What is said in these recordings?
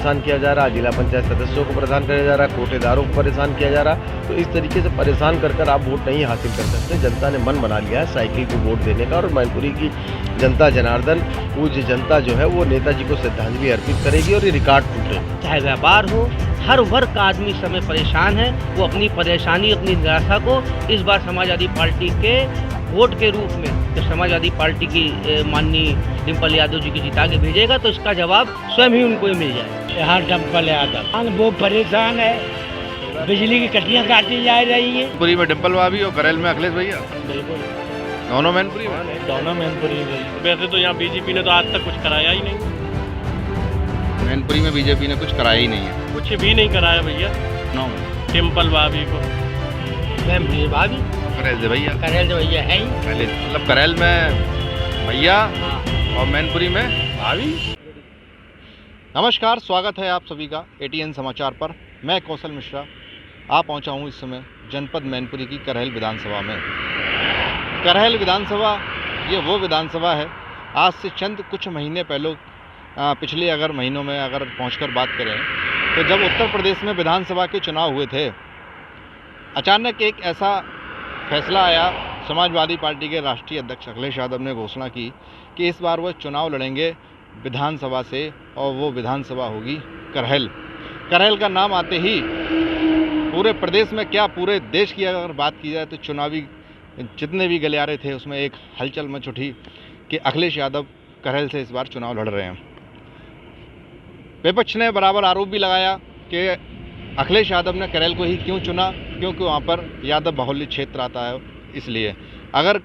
परेशान किया जा रहा, जिला पंचायत सदस्यों को परेशान किया जा रहा, कोटेदारों को परेशान किया जा रहा। तो इस तरीके से परेशान कर आप वोट नहीं हासिल कर सकते। जनता ने मन बना लिया है साइकिल को वोट देने का, और मैनपुरी की जनता जनार्दन पूज्य जनता जो है वो नेताजी को श्रद्धांजलि अर्पित करेगी और ये रिकॉर्ड टूटे। चाहे व्यापार हो, हर वर्ग का आदमी इस समय परेशान है। वो अपनी परेशानी, अपनी निराशा को इस बार समाजवादी पार्टी के वोट के रूप में जो समाजवादी पार्टी की माननीय डिम्पल यादव जी की जिता के भेजेगा, तो इसका जवाब स्वयं ही उनको ही मिल जाएगा। यहाँ डिम्पल यादव वो परेशान है, बिजली की कटियाँ काटी जा रही है। मैनपुरी में डिम्पल भाभी और करेल में अखिलेश भैया, बिल्कुल दोनों मैनपुरी में। दोनों मैनपुरी में। वैसे तो यहाँ बीजेपी ने तो आज तक कुछ कराया ही नहीं। मैनपुरी में बीजेपी ने कुछ कराया ही नहीं है, कुछ भी नहीं कराया भैया। नो डिम्पल भाभी को भाभी करेल से भैया, करेल जो भैया है ही। पहले मतलब करेल में भैया और मैनपुरी में भाभी। नमस्कार, स्वागत है आप सभी का एटीएन समाचार पर। मैं कौशल मिश्रा आ पहुंचा हूं इस समय जनपद मैनपुरी की करहेल विधानसभा में। करहेल विधानसभा ये वो विधानसभा है, आज से चंद कुछ महीने पहले पिछले अगर महीनों में अगर पहुंचकर बात करें तो जब उत्तर प्रदेश में विधानसभा के चुनाव हुए थे, अचानक एक ऐसा फैसला आया, समाजवादी पार्टी के राष्ट्रीय अध्यक्ष अखिलेश यादव ने घोषणा की कि इस बार वो चुनाव लड़ेंगे विधानसभा से, और वो विधानसभा होगी करहेल। करहेल का नाम आते ही पूरे प्रदेश में क्या पूरे देश की अगर बात की जाए तो चुनावी जितने भी गलियारे थे उसमें एक हलचल मच उठी कि अखिलेश यादव करहेल से इस बार चुनाव लड़ रहे हैं। विपक्ष ने बराबर आरोप भी लगाया कि अखिलेश यादव ने करहेल को ही क्यों चुना, क्योंकि वहाँ पर यादव बाहुल्य क्षेत्र आता है। इसलिए अगर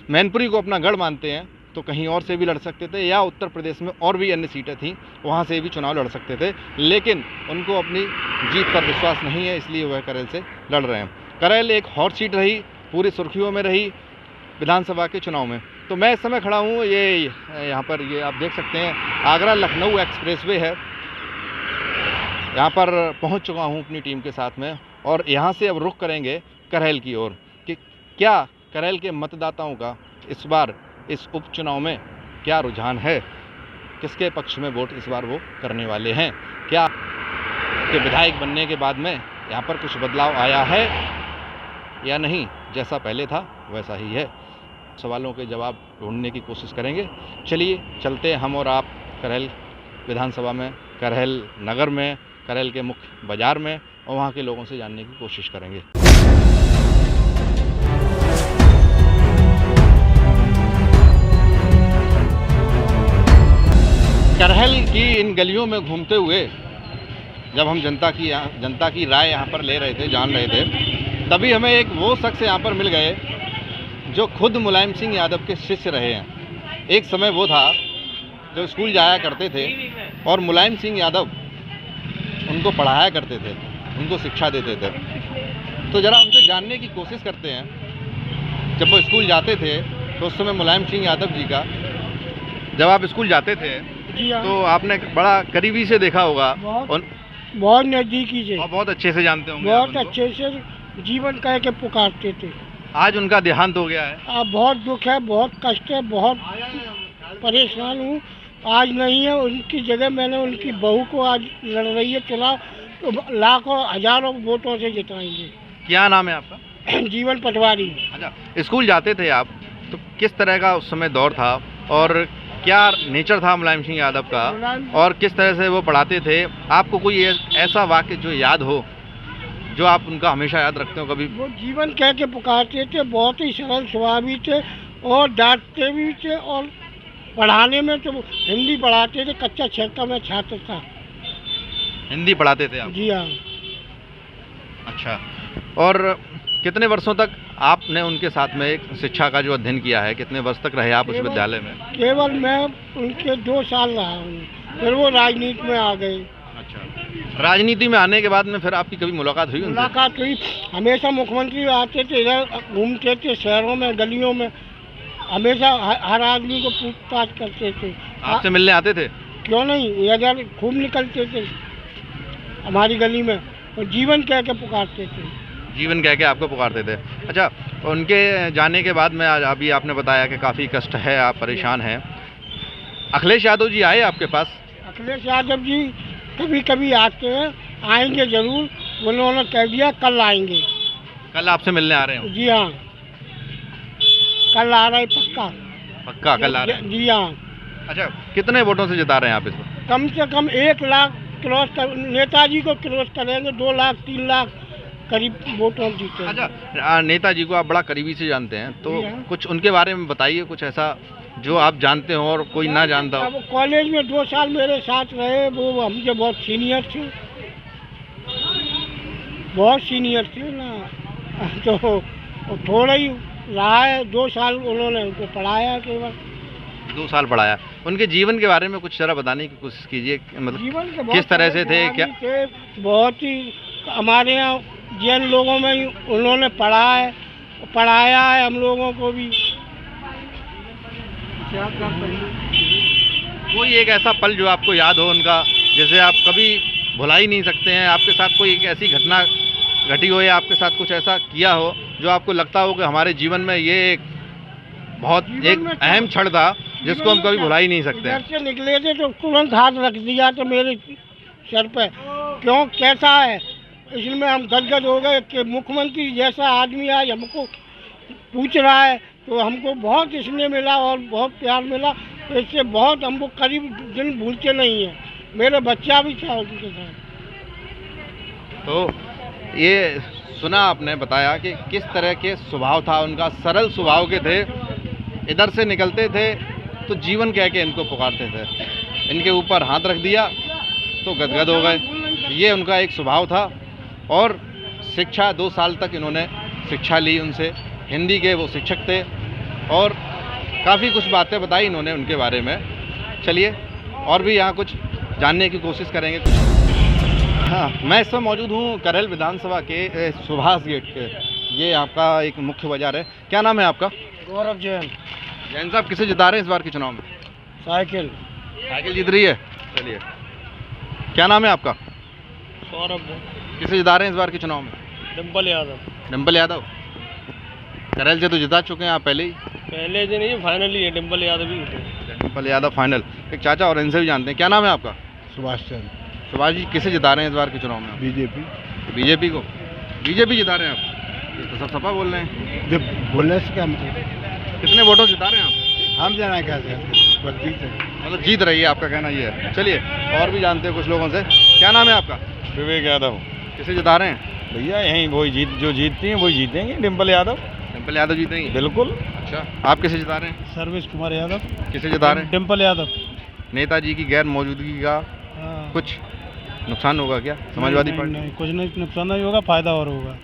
मैनपुरी को अपना गढ़ मानते हैं तो कहीं और से भी लड़ सकते थे, या उत्तर प्रदेश में और भी अन्य सीटें थीं वहाँ से भी चुनाव लड़ सकते थे, लेकिन उनको अपनी जीत पर विश्वास नहीं है, इसलिए वह करहेल से लड़ रहे हैं। करहेल एक हॉट सीट रही, पूरी सुर्खियों में रही विधानसभा के चुनाव में। तो मैं इस समय खड़ा हूँ, ये यहाँ पर ये आप देख सकते हैं आगरा लखनऊ एक्सप्रेसवे है, यहाँ पर पहुँच चुका हूँ अपनी टीम के साथ में, और यहाँ से अब रुख करेंगे करहेल की ओर कि क्या करहेल के मतदाताओं का इस बार इस उपचुनाव में क्या रुझान है, किसके पक्ष में वोट इस बार वो करने वाले हैं, क्या के विधायक बनने के बाद में यहाँ पर कुछ बदलाव आया है या नहीं, जैसा पहले था वैसा ही है। सवालों के जवाब ढूंढने की कोशिश करेंगे। चलिए चलते हम और आप करहेल विधानसभा में, करहेल नगर में, करहेल के मुख्य बाजार में, और वहाँ के लोगों से जानने की कोशिश करेंगे। करहेल की इन गलियों में घूमते हुए जब हम जनता की राय यहाँ पर ले रहे थे, जान रहे थे, तभी हमें एक वो शख्स यहाँ पर मिल गए जो खुद मुलायम सिंह यादव के शिष्य रहे हैं। एक समय वो था जो स्कूल जाया करते थे और मुलायम सिंह यादव उनको पढ़ाया करते थे, उनको शिक्षा देते थे। तो ज़रा उनसे जानने की कोशिश करते हैं, जब वो स्कूल जाते थे तो उस समय मुलायम सिंह यादव जी का, जब आप स्कूल जाते थे तो आपने बड़ा करीबी से देखा होगा, बहुत नज़दीकी से, और बहुत अच्छे से जानते होंगे, बहुत अच्छे से जीवन कह के पुकारते थे। आज उनका देहांत हो गया है। अब बहुत दुख है, बहुत कष्ट है, बहुत परेशान हूँ। आज नहीं है, उनकी जगह मैंने उनकी बहू को आज लड़ रही है चुनाव, तो लाखों हजारों वोटों से जिताएंगे। क्या नाम है आपका? जीवन पटवारी। अच्छा, स्कूल जाते थे आप तो किस तरह का उस समय दौर था, और क्या नेचर था मुलायम सिंह यादव का, और किस तरह से वो पढ़ाते थे? आपको कोई ऐसा वाक्य जो याद हो, जो आप उनका हमेशा याद रखते हो कभी? वो जीवन कह के पुकारते थे, बहुत ही सरल स्वभावी थे, और डांटते भी थे, और पढ़ाने में तो हिंदी पढ़ाते थे। कच्चा छेका में छात्र था। हिंदी पढ़ाते थे आप? जी हाँ। अच्छा, और कितने वर्षों तक आपने उनके साथ में एक शिक्षा का जो अध्ययन किया है, कितने वर्ष तक रहे आप उस विद्यालय में? केवल मैं उनके 2 साल रहा हूँ, फिर वो राजनीति में आ गए। अच्छा, राजनीति में आने के बाद में फिर आपकी कभी मुलाकात हुई उनसे? मुलाकात हुई, हमेशा मुख्यमंत्री आते थे, इधर घूमते थे शहरों में, गलियों में, हमेशा हर आदमी को पूछताछ करते थे। आपसे मिलने आते थे? क्यों नहीं, इधर खूब निकलते थे हमारी गली में, और जीवन कह के पुकारते थे। जीवन कह के आपको पुकारते थे। अच्छा, उनके जाने के बाद में आज अभी आपने बताया कि काफ़ी कष्ट है, आप परेशान हैं। अखिलेश यादव जी आए आपके पास? अखिलेश यादव जी कभी कभी आते हैं, आएंगे जरूर, उन्होंने कह दिया कल आएंगे। कल आपसे मिलने आ रहे हो? जी हाँ, कल आ रहे पक्का। पक्का कल आ रहे हैं? जी हाँ। अच्छा, कितने वोटों से जिता रहे हैं आप इस बार? कम से कम 1 लाख क्रॉस कर, नेताजी को क्रॉस करेंगे, 2 लाख 3 लाख करीब वोटों जीते। अच्छा, नेताजी को आप बड़ा करीबी से जानते हैं, तो जी हाँ। कुछ उनके बारे में बताइए, कुछ ऐसा जो आप जानते हो और कोई ना जानता हो। अब कॉलेज में 2 साल मेरे साथ रहे, वो हमसे बहुत सीनियर थे, बहुत सीनियर थे ना, तो थोड़ा ही रहा है, 2 साल उन्होंने हमको पढ़ाया केवल। 2 साल पढ़ाया। उनके जीवन के बारे में कुछ जरा बताने की कोशिश कीजिए, मतलब जीवन के बहुत किस तरह से थे, सारे क्या? थे, बहुत ही हमारे यहाँ जैन लोगों में ही उन्होंने पढ़ाया है हम लोगों को भी। कोई एक ऐसा पल जो आपको याद हो उनका, जैसे आप कभी भुला ही नहीं सकते हैं, आपके साथ कोई एक ऐसी घटना घटी हो या आपके साथ कुछ ऐसा किया हो जो आपको लगता हो कि हमारे जीवन में ये एक बहुत एक अहम क्षण था जिसको हम कभी भुला ही नहीं सकते हैं? घर से निकले थे तो तुरंत हाथ रख दिया तो मेरे सर पे, क्यों कैसा है, इसमें हम गदगद हो गए कि मुख्यमंत्री जैसा आदमी आज हमको पूछ रहा है, तो हमको बहुत स्नेह मिला और बहुत प्यार मिला, तो इससे बहुत हमको करीब दिन भूलते नहीं हैं। मेरे बच्चा भी था उनके साथ। तो ये सुना आपने, बताया कि किस तरह के स्वभाव था उनका, सरल स्वभाव के थे, इधर से निकलते थे तो जीवन कह के इनको पुकारते थे, इनके ऊपर हाथ रख दिया तो गदगद हो गए, ये उनका एक स्वभाव था। और शिक्षा 2 साल तक इन्होंने शिक्षा ली उनसे, हिंदी के वो शिक्षक थे और काफ़ी कुछ बातें बताई इन्होंने उनके बारे में। चलिए और भी यहाँ कुछ जानने की कोशिश करेंगे कुछ। हाँ, मैं इस समय मौजूद हूँ करेल विधानसभा के सुभाष गेट के, ये आपका एक मुख्य बाजार है। क्या नाम है आपका? गौरव जैन। जैन साहब, किसे जिता रहे हैं इस बार के चुनाव में? साइकिल। साइकिल जीत रही है। चलिए, क्या नाम है आपका? सौरभ। किसे जिता रहे हैं इस बार के चुनाव में? डिम्पल यादव। डिम्पल यादव। करेल से तो जिता चुके हैं आप पहले ही? पहले से नहीं, फाइनली है डिम्पल यादव ही। डिम्पल यादव फाइनल। एक चाचा और इनसे भी जानते हैं। क्या नाम है आपका? सुभाष चंद्र। सुभाष जी, किसे जिता रहे हैं इस बार के चुनाव में? बीजेपी। बीजेपी को? बीजेपी जिता रहे हैं आप? ये तो सब सपा बोल रहे हैं। जब बोलने से क्या मतलब, कितने वोटों से जिता रहे हैं आप? हम जाना क्या मतलब जीत रही है, आपका कहना ये है। चलिए और भी जानते हैं कुछ लोगों से। क्या नाम है आपका? विवेक यादव। किसे जिता रहे हैं? भैया यहीं वही जो जीतती हैं वही जीतेंगे, डिम्पल यादव। डिम्पल यादव जीतेंगे? बिल्कुल। अच्छा, आप किसे जिता रहे हैं? सर्वेश कुमार यादव। किसे जिता रहे हैं? डिम्पल यादव। नेताजी की गैर मौजूदगी का कुछ नुकसान होगा क्या समाजवादी पार्टी? नहीं, कुछ नहीं नुकसान नहीं होगा, फायदा और होगा।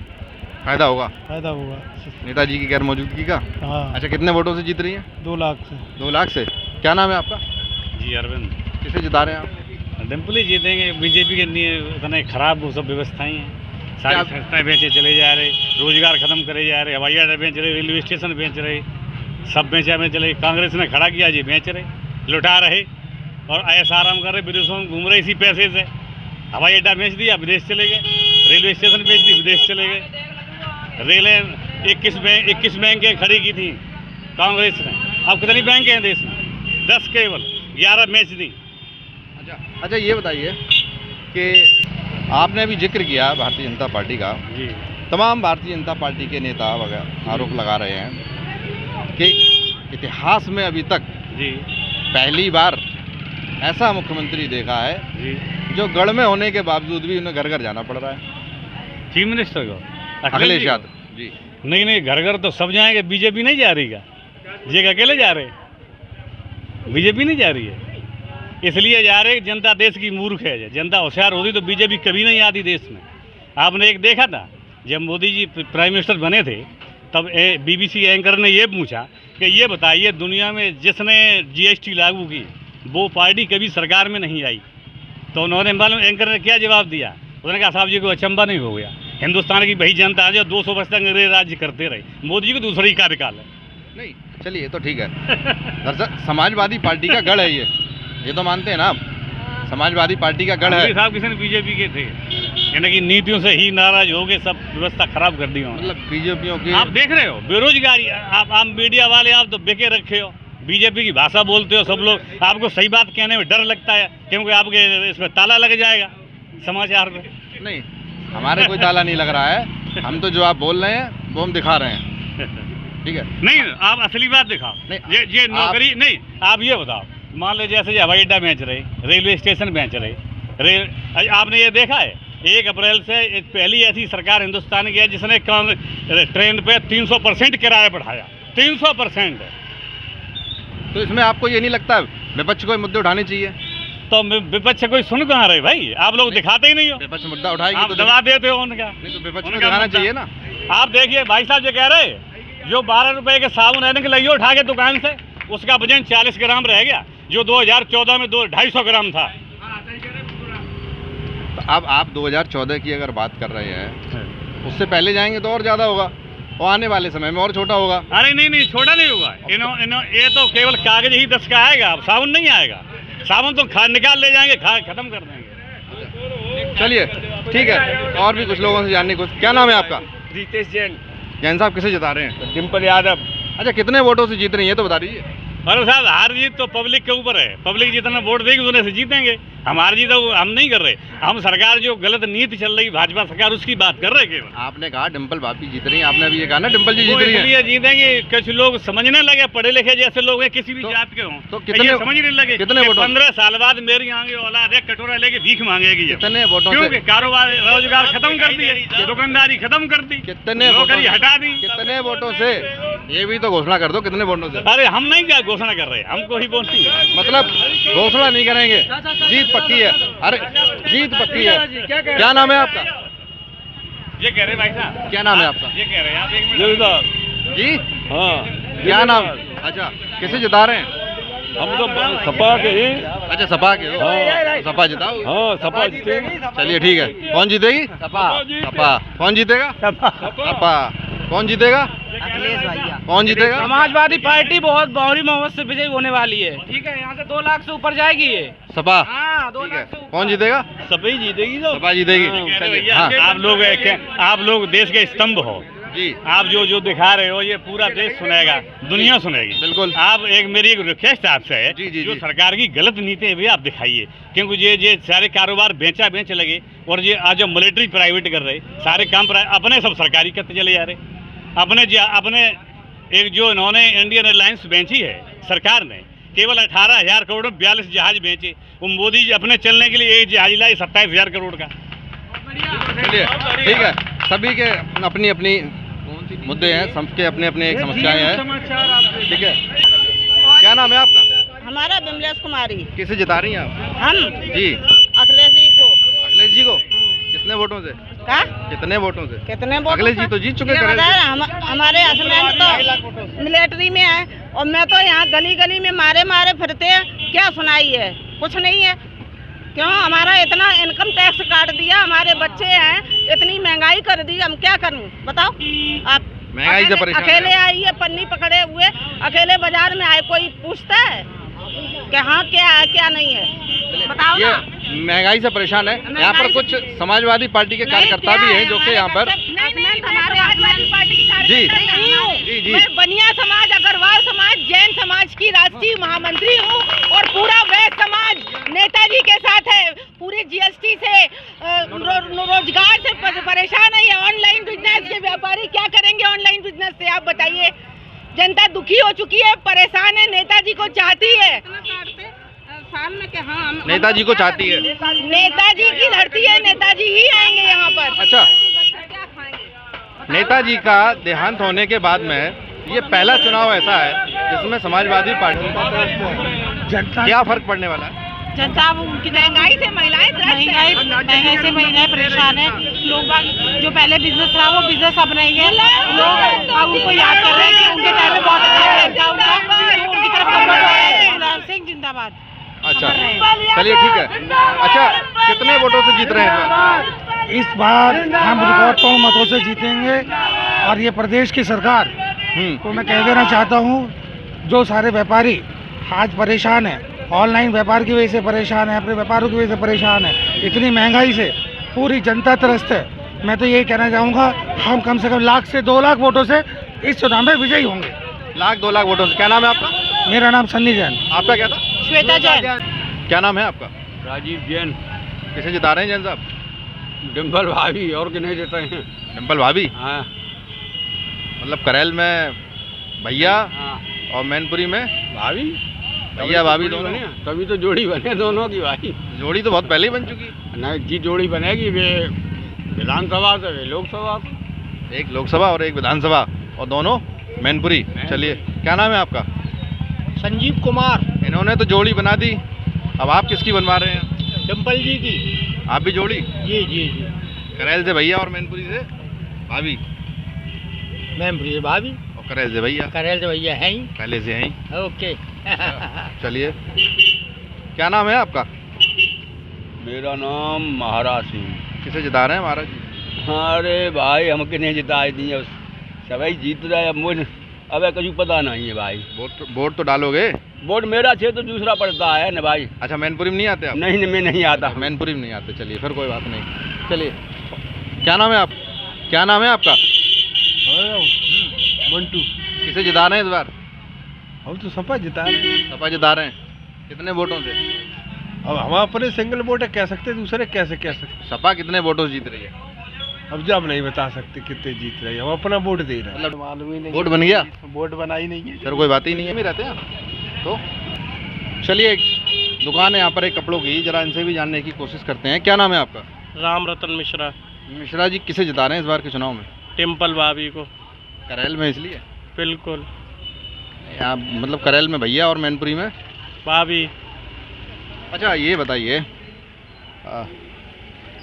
फायदा होगा? फायदा होगा नेताजी की गैर मौजूदगी का? हाँ। अच्छा, कितने वोटों से जीत रही हैं? 2 लाख से। 2 लाख से। क्या नाम है आपका? जी अरविंद। किसे जिता रहे हैं आप? डिम्पल ही जीतेंगे, बीजेपी के लिए उतने खराब वो सब व्यवस्थाएं हैं, सारी क्या? संस्थाएं बेचे चले जा रहे, रोजगार खत्म करे जा रहे, हवाई अड्डे बेच रहे, रेलवे स्टेशन बेच रहे, सब बेचा चले। कांग्रेस ने खड़ा किया जी, बेच रहे, लुटा रहे और ऐसा आराम कर रहे, विदेशों में घूम रहे इसी पैसे से। हवाई अड्डा बेच दिया, विदेश चले गए, रेलवे स्टेशन बेच दी, विदेश चले गए। रेलें 21 बैंकें खड़ी की थी कांग्रेस ने, अब कितनी बैंकें हैं देश में? 10 केवल, 11 बेच दी। अच्छा, ये बताइए कि आपने अभी जिक्र किया भारतीय जनता पार्टी का, जी तमाम भारतीय जनता पार्टी के नेता वगैरह आरोप लगा रहे हैं कि इतिहास में अभी तक जी पहली बार ऐसा मुख्यमंत्री देखा है जी जो गढ़ में होने के बावजूद भी उन्हें घर घर जाना पड़ रहा है। चीफ मिनिस्टर को अखिलेश यादव जी। नहीं, घर घर तो सब जाएंगे, बीजेपी नहीं जा रही का, ये अकेले जा रहे, बीजेपी नहीं जा रही है, इसलिए जा रहे। जनता देश की मूर्ख है, जनता होशियार होती तो बीजेपी कभी नहीं आती देश में। आपने एक देखा था जब मोदी जी प्राइम मिनिस्टर बने थे, तब BBC एंकर ने ये पूछा कि ये बताइए दुनिया में जिसने GST लागू की वो पार्टी कभी सरकार में नहीं आई, तो उन्होंने मालूम एंकर ने क्या जवाब दिया? उन्होंने कहा साहब जी को अचंभा नहीं हो गया, हिंदुस्तान की वही जनता है जो 200 वर्ष तक अंग्रेज राज्य करते रहे, मोदी जी को दूसरा ही कार्यकाल है। नहीं, चलिए तो ठीक है। दरअसल समाजवादी पार्टी का गढ़ है ये तो मानते हैं ना आप? समाजवादी पार्टी का गढ़ है। साहब किसी ने बीजेपी के थे, यानी कि नीतियों से ही नाराज हो गए, सब व्यवस्था खराब कर दी उन्होंने। मतलब बीजेपियों की आप देख रहे हो बेरोजगारी, आप मीडिया वाले आप तो बेके रखे हो, बीजेपी की भाषा बोलते हो सब लोग, आपको सही बात कहने में डर लगता है क्योंकि आपके इसमें ताला लग जाएगा समाचार में। नहीं, हमारे कोई ताला नहीं लग रहा है, हम तो जो आप बोल रहे हैं वो हम दिखा रहे हैं, ठीक है। नहीं, आप असली बात दिखाओ। नहीं, ये नौकरी नहीं, आप ये बताओ, मान लीजिए जैसे हवाई अड्डा बेच रहे, रेलवे स्टेशन बेच रहे, आपने ये देखा है 1 अप्रैल से एक पहली ऐसी सरकार हिंदुस्तान की है जिसने ट्रेन पे 300% किराया बढ़ाया, 300%। तो इसमें आपको ये नहीं लगता विपक्ष को मुद्दे उठाने चाहिए? तो विपक्ष से कोई सुन कहाँ रहे भाई, आप लोग दिखाते ही नहीं हो। विपक्ष मुद्दा उठाएगी आप तो दबा देते हो उनका। नहीं, तो विपक्ष को उनका दिखाना मुद्दा। चाहिए ना। आप देखिए भाई साहब जो कह रहे, जो 12 रुपए के साबुन रहने के लिए उठा के दुकान से, उसका वजन 40 ग्राम रह गया, जो 2014 में 250 ग्राम था। तो अब आप 2014 की अगर बात कर रहे हैं, उससे पहले जाएंगे तो और ज़्यादा होगा, और आने वाले समय में और छोटा होगा। अरे नहीं, छोटा नहीं होगा। ये तो केवल कागज ही 10 का आएगा, अब साबुन नहीं आएगा। साबुन तो निकाल ले जाएंगे, खत्म कर देंगे। चलिए ठीक है, और भी कुछ लोगों से जानने को। क्या नाम है आपका? रितेश जैन। जैन साहब किसे जिता रहे हैं? डिम्पल यादव। अच्छा, कितने वोटों से जीत रही है तो बता दीजिए। अरे साहब, हार जीत तो पब्लिक के ऊपर है, पब्लिक जितना वोट देगी उतने से जीतेंगे। हम हार जीत हम नहीं कर रहे, हम सरकार जो गलत नीति चल रही भाजपा सरकार उसकी बात कर रहे हैं केवल। आपने कहा डिम्पल भाभी जीत रही हैं, आपने अभी ये कहा ना डिम्पल जी जीत रही हैं। इसलिए जीतेंगे, कुछ लोग समझने लगे, पढ़े लिखे जैसे लोग हैं, किसी भी जात के हों, तो कितने ये समझ नहीं लगे कितने कि वोटों? 15 साल बाद मेरी आगे औलाद एक कटोरा लेके भीख मांगेगी। ये कितने वोटों क्योंकि से? कारोबार रोजगार खत्म कर दिए, दुकानदारी खत्म कर दी, कितने नौकरी हटा दी। कितने वोटों से? ये भी तो घोषणा कर दो, कितने वोटों से? अरे हम नहीं क्या घोषणा कर रहे, हमको ही वोट नहीं है। मतलब घोषणा नहीं करेंगे, जीत पक्की है। अरे जीत पक्की है। क्या नाम है आपका? ये कह रहे भाई साहब। क्या नाम है आपका? ये कह रहे हैं आप, 1 मिनट जी हाँ, क्या नाम? अच्छा, किसे जिता रहे हैं? हम तो सपा के ही। अच्छा, सपा के हो? हाँ। सपा जिताओ। हाँ, सपा जीतेगी। चलिए ठीक है। कौन जीतेगी? सपा। सपा। कौन जीतेगा? सपा। कौन जीतेगा? अखिलेश भैया। कौन जीतेगा? समाजवादी पार्टी बहुत बावरी मोहम्मद से विजयी होने वाली है। ठीक है, यहाँ से 2 लाख से ऊपर जाएगी ये। सपा। हाँ, 2 ठीक है। लाख से ऊपर। कौन जीतेगा? सपा ही जीतेगी। सपा जीतेगी। चलिए, हाँ। आप लोग देश के स्तंभ हो जी, आप जो दिखा रहे हो ये पूरा देश सुनेगा, दुनिया सुनेगी। बिल्कुल। आप मेरी एक रिक्वेस्ट आपसे है, जी, जी, जो जी। सरकार की गलत नीति है भी आप दिखाइए, क्योंकि ये सारे कारोबार बेच लगे, और ये आज जो मिलिट्री प्राइवेट कर रहे, सारे काम अपने सब सरकारी करते चले जा रहे। अपने एक जो इन्होंने इंडियन एयरलाइंस बेची है सरकार ने, केवल 18,000 करोड़ में 42 जहाज बेचे। वो मोदी जी अपने चलने के लिए एक जहाज लाए 27,000 करोड़ का। चलिए ठीक है। सभी के अपनी अपनी मुद्दे हैं, सबके अपने अपने एक समस्याएं हैं, ठीक है। क्या नाम है आपका? हमारा विमलेश कुमारी। किसे जिता रही हैं आप? हम जी, अखिलेश जी को। अखिलेश जी को। कितने वोटों से? क्या? कितने वोटों से? कितने वोट? अखिलेश जी तो जीत चुके ये हैं। बताया, हमारे हस्बैंड तो मिलिट्री में है, और मैं तो यहाँ गली गली में मारे फिरते हैं। क्या सुनाई है? कुछ नहीं है। क्यों? हमारा इतना इनकम टैक्स काट दिया, हमारे बच्चे हैं, इतनी महंगाई कर दी, हम क्या करूं बताओ आप? महंगाई से परेशान अकेले हैं। आई है, पन्नी पकड़े हुए, अकेले बाजार में आए, कोई पूछता है कि हाँ क्या है क्या नहीं है, बताओ ये ना। महंगाई से परेशान है। यहाँ पर कुछ समाजवादी पार्टी के कार्यकर्ता भी हैं जो कि यहाँ पर हमारे समाजवादी पार्टी की जी, कार्यकर्ता नहीं हूँ। जी, जी। मैं बनिया समाज, अग्रवाल समाज, जैन समाज की राष्ट्रीय महामंत्री हूँ, और पूरा वैश्य समाज नेताजी के साथ है। पूरी जीएसटी से रोजगार से परेशान है। ये ऑनलाइन बिजनेस के व्यापारी क्या करेंगे ऑनलाइन बिजनेस से, आप बताइए। जनता दुखी हो चुकी है, परेशान है, नेताजी को चाहती है। साल में क्या? हाँ, नेताजी को चाहती है। नेताजी की धरती है, नेताजी ही आएंगे यहाँ पर। अच्छा, नेताजी का देहांत होने के बाद में ये पहला चुनाव ऐसा है जिसमें समाजवादी पार्टी क्या फर्क पड़ने वाला है? जनता उनकी महंगाई से महिलाएं महंगाई से महिलाएं परेशान है। लोग जो पहले बिजनेस रहा वो बिजनेस अब नहीं है। लोग अब उनको याद कर रहे हैं कि उनके टाइम में बहुत अच्छा उनका, तो उनकी तरफ मुलायम सिंह जिंदाबाद। अच्छा, चलिए ठीक है। अच्छा, कितने वोटों से जीत रहे हैं? इस बार हम रिकॉर्ड तोड़ मतों से जीतेंगे, और ये प्रदेश की सरकार को मैं कह देना चाहता हूँ, जो सारे व्यापारी आज परेशान है, ऑनलाइन व्यापार की वजह से परेशान है, अपने व्यापारों की वजह से परेशान है, इतनी महंगाई से पूरी जनता त्रस्त है। मैं तो यही कहना चाहूँगा, हम कम से कम 1 लाख से 2 लाख वोटों से इस चुनाव में विजयी होंगे। 1 लाख 2 लाख वोटों से। क्या नाम है आपका? मेरा नाम सन्नी जैन। आपका क्या था? श्वेता जैन। क्या नाम है आपका? राजीव जैन। किसे जिता रहे हैं जैन साहब? डिम्पल भाभी, और किन्हें देते हैं? डिम्पल भाभी। हाँ मतलब करेल में भैया हाँ और मैनपुरी में भाभी, भैया भाभी दोनों। तभी तो जोड़ी बने दोनों की भाई। जोड़ी तो बहुत पहले ही बन चुकी। नहीं जी, जोड़ी बनेगी वे विधानसभा से, वे लोकसभा से। एक लोकसभा और एक विधानसभा, और दोनों मैनपुरी। चलिए, क्या नाम है आपका? संजीव कुमार। इन्होंने तो जोड़ी बना दी, अब आप किसकी बनवा रहे हैं? डिम्पल जी की। आप भी जोड़ी? जी जी जी। करेल से भैया और मैनपुरी से भाभी, मैमपुरी से भाभी, और करेल से भैया करेल से भैया है ही। पहले से हैं। ओके। चलिए, क्या नाम है आपका? मेरा नाम महाराज सिंह। किसे जिता रहे हैं महाराज जी? अरे भाई, हम किन्हें जिताए दिए, सभी जीत रहे। अब मुझे अब कुछ पता नहीं है भाई। वोट तो डालोगे? वोट मेरा क्षेत्र दूसरा पड़ता है ना भाई। अच्छा, मैनपुरी में नहीं आते आप? नहीं, मैं नहीं आता। मैनपुरी में नहीं आते, चलिए फिर कोई बात नहीं। चलिए, क्या नाम है आप? क्या नाम है आपका? मंटू। किसे जिता रहे हैं इस बार? हम तो सपा जिता रहे हैं। सपा जिता रहे हैं। कितने वोटों से? अब हम अपने सिंगल वोट कह सकते, दूसरे कैसे कह सकते? सपा कितने वोटों से जीत रही है? अब जब नहीं बता सकते कितने जीत रहे हैं, हम अपना वोट दे रहे हैं। मतलब मालूम ही नहीं। वोट बन गया? वोट बना ही नहीं है। फिर कोई बात ही नहीं है। रहते हैं तो चलिए, एक दुकान है यहाँ पर एक कपड़ों की, जरा इनसे भी जानने की कोशिश करते हैं। क्या नाम है आपका? राम रतन मिश्रा। मिश्रा जी, किसे जिता रहे हैं इस बार के चुनाव में? टेम्पल भाभी को। करेल में इसलिए? बिल्कुल। यहाँ मतलब करेल में भैया और मैनपुरी में भाभी। अच्छा, ये बताइए,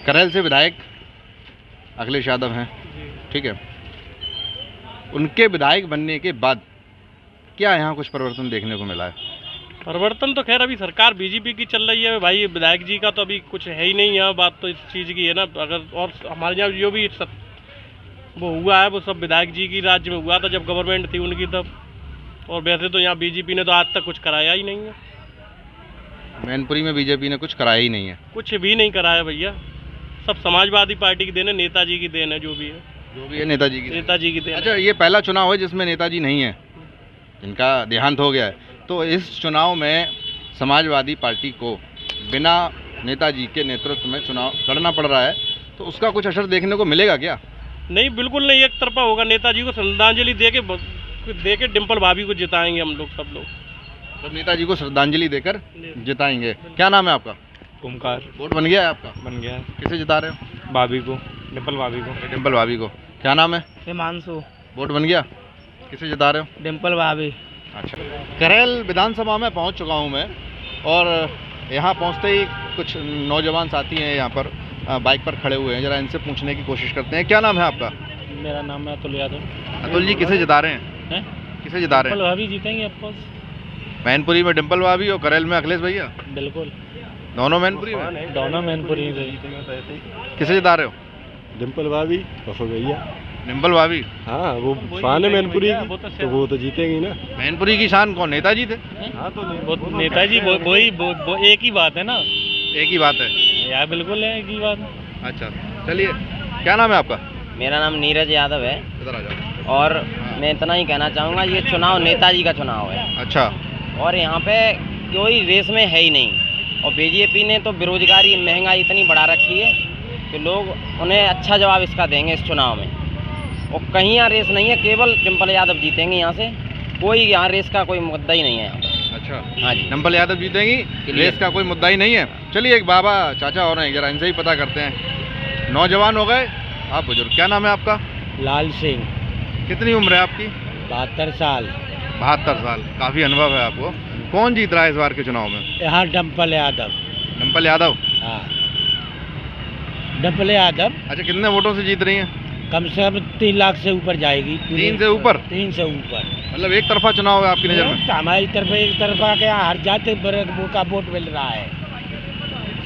करेल से विधायक अखिलेश यादव हैं, ठीक है, उनके विधायक बनने के बाद क्या यहाँ कुछ परिवर्तन देखने को मिला है? परिवर्तन तो खैर अभी सरकार बीजेपी की चल रही है भाई, विधायक जी का तो अभी कुछ है ही नहीं है। बात तो इस चीज़ की है ना, अगर और हमारे यहाँ जो भी वो हुआ है वो सब विधायक जी की राज्य में हुआ था जब गवर्नमेंट थी उनकी तब। और वैसे तो यहाँ बीजेपी ने तो आज तक कुछ कराया ही नहीं है। मैनपुरी में बीजेपी ने कुछ कराया ही नहीं है? कुछ भी नहीं कराया भैया, सब समाजवादी पार्टी की देन है, नेताजी की देन है, जो भी है नेताजी की। नेताजी की देन। अच्छा, ये पहला चुनाव है जिसमें नेताजी नहीं है, इनका देहांत हो गया है, तो इस चुनाव में समाजवादी पार्टी को बिना नेताजी के नेतृत्व में चुनाव लड़ना पड़ रहा है, तो उसका कुछ असर देखने को मिलेगा क्या? नहीं, बिल्कुल नहीं, एक तरफा होगा। नेताजी को श्रद्धांजलि दे के डिम्पल भाभी को जिताएंगे हम लोग, सब लोग। तो नेताजी को श्रद्धांजलि देकर जिताएंगे। क्या नाम है आपका? ओमकार। वोट बन गया है आपका? बन गया। किसे जिता रहे हो? भाभी को, डिम्पल भाभी को। डिम्पल भाभी को। क्या नाम है? हिमांशु। वोट बन गया? किसे जिता रहे हो? डिम्पल भाभी। अच्छा, करेल विधानसभा में पहुंच चुका हूं मैं, और यहाँ पहुंचते ही कुछ नौजवान साथी हैं यहाँ पर बाइक पर खड़े हुए हैं, जरा इनसे पूछने की कोशिश करते हैं। क्या नाम है आपका? मेरा नाम है अतुल यादव। अतुल जी, किसे जिता रहे हैं? किसे जिता रहे हैं? भाभी जीतेंगे ऑफकोर्स। मैनपुरी में डिम्पल भाभी और करेल में अखिलेश भैया? बिल्कुल, दोनों मैनपुरी में? दोनों मैनपुरी से। किसे जिता रहे हो? डिम्पल भाभी और भैया। डिम्पल भाभी? हाँ, वो शान है मैनपुरी की, तो वो तो जीतेंगी ना। मैनपुरी की शान कौन? नेताजी थे? हाँ, तो नेताजी वही एक ही बात है ना। एक ही बात है यार, बिल्कुल है, एक ही बात। अच्छा, चलिए, क्या नाम है आपका? मेरा नाम नीरज यादव है, इधर आ जाओ। और मैं इतना ही कहना चाहूँगा, ये चुनाव नेताजी का चुनाव है। अच्छा, और यहाँ पे कोई रेस में है ही नहीं, और बीजेपी ने तो बेरोजगारी, महंगाई इतनी बढ़ा रखी है कि लोग उन्हें अच्छा जवाब इसका देंगे इस चुनाव में। और कहीं यहाँ रेस नहीं है, केवल डिम्पल यादव जीतेंगे यहाँ से, कोई यहाँ रेस का कोई मुद्दा ही नहीं है यहाँ पे। अच्छा, हाँ जी, डिम्पल यादव जीतेंगी, रेस का कोई मुद्दा ही नहीं है। चलिए, एक बाबा चाचा और हैं, जरा इनसे ही पता करते हैं। नौजवान हो गए, आप बुजुर्ग। क्या नाम है आपका? लाल सिंह। कितनी उम्र है आपकी? 72 साल। 72 साल, काफ़ी अनुभव है आपको। कौन जीत रहा है इस बार के चुनाव में? यहाँ डिम्पल यादव। डिम्पल यादव? हाँ, डिम्पल यादव। अच्छा, कितने वोटों से जीत रही हैं? कम से कम 3 लाख से ऊपर जाएगी। 3 से ऊपर? 3 से ऊपर। मतलब एक तरफा चुनाव है आपकी नज़र में? हमारी तरफ एक तरफा के हर जाति का वोट मिल रहा है,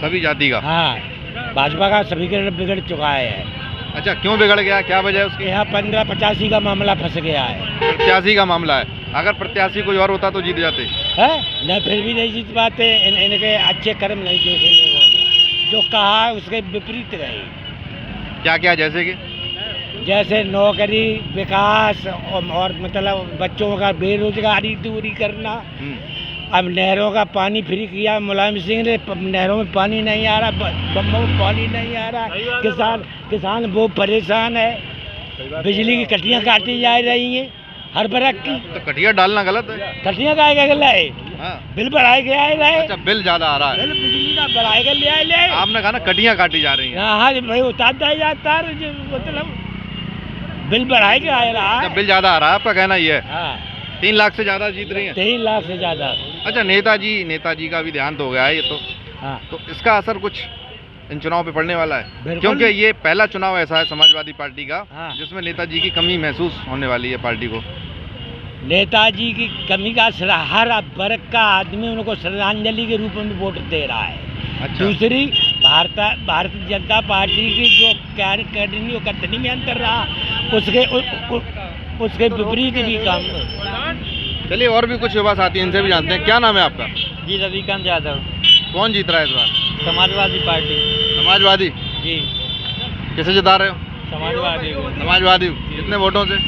सभी जाति का? हाँ, भाजपा का सभी के बिगड़ चुका है। अच्छा, क्यों बिगड़ गया? क्या वजह है उसकी? यहाँ 1585 का मामला फंस गया है। प्रत्याशी का मामला है। अगर प्रत्याशी कोई और होता तो जीत जाते? है न, फिर भी नहीं जीत पाते। इनके अच्छे कर्म नहीं देखे लोगों ने, जो कहा है उसके विपरीत रहे। क्या क्या? जैसे कि जैसे नौकरी, विकास और मतलब बच्चों का बेरोजगारी दूरी करना। अब नहरों का पानी फ्री किया मुलायम सिंह ने, नहरों में पानी नहीं आ रहा, बम्बों में पानी नहीं आ रहा, किसान बहुत परेशान है, बिजली की कटियाँ काटी जा रही हैं हर बरक की। तो कटिया डालना गलत है? कटियाँ का गलत है, बिल बढ़ाए के आए रहे। अच्छा, बिल ज्यादा आ रहा है, बिल बिजली का बढ़ाए के ले आए। आपने कहा ना कटियाँ काटी जा रही हैं। हाँ भाई उतारता ही जाता है, मतलब बिल बढ़ाए के आए रहा है। बिल ज्यादा आ रहा है, आपका कहना ये है? हाँ, 3 लाख से ज्यादा जीत रही हैं? 3 लाख से ज्यादा। अच्छा, नेताजी का भी देहांत हो गया है ये तो। हाँ, तो इसका असर कुछ इन चुनाव पे पड़ने वाला है? बिल्कुल। क्योंकि ये पहला चुनाव ऐसा है समाजवादी पार्टी का हाँ। जिसमें नेताजी की कमी महसूस होने वाली है पार्टी को। नेताजी की कमी का हर वर्ग का आदमी उनको श्रद्धांजलि के रूप में वोट दे रहा है। अच्छा। दूसरी भारतीय जनता पार्टी की जो करनी और कथनी में अंतर रहा, उसके विपरीत भी काम। चलिए, और भी युवा साथी इनसे भी जानते हैं। क्या नाम है आपका? जी रविकांत यादव। कौन जीत रहा है इस बार? समाजवादी पार्टी। समाजवादी? जी, किसे जिता रहे हो? समाजवादी समाजवादी। कितने वोटों से?